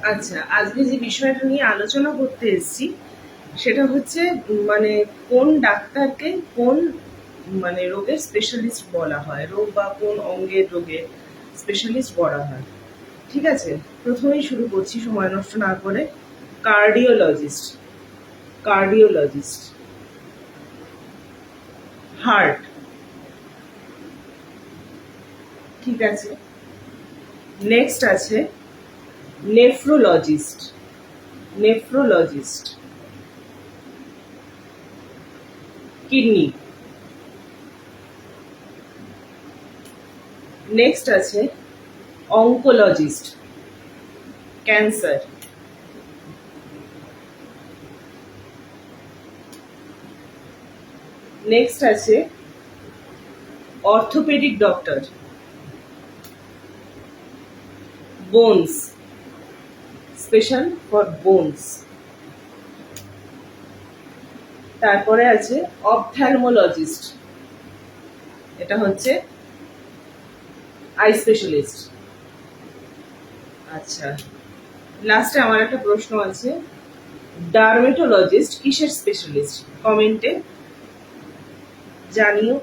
আচ্ছা, আজকে যে বিষয়টা নিয়ে আলোচনা করতে এসেছি সেটা হচ্ছে মানে কোন ডাক্তারকে কোন রোগের স্পেশালিস্ট বলা হয়, রোগ বা কোন অঙ্গের রোগের স্পেশালিস্ট বলা হয়। ঠিক আছে, প্রথমেই শুরু করছি সময় নষ্ট না করে। Cardiologist, cardiologist. হার্ট, ঠিক আছে। নেক্সট আছে নেফ্রোলজিস্ট, নেফ্রোলজিস্ট। কিডনি। নেক্সট আছে অঙ্কোলজিস্ট, ক্যান্সার। নেক্সট আছে orthopaedic doctor, bones, special for bones. তারপরে আছে অপথ্যালমোলজিস্ট, এটা হচ্ছে আই স্পেশালিস্ট। আচ্ছা, লাস্টে আমার একটা প্রশ্ন আছে, ডার্মেটোলজিস্ট কিসের স্পেশালিস্ট? কমেন্টে জানিও।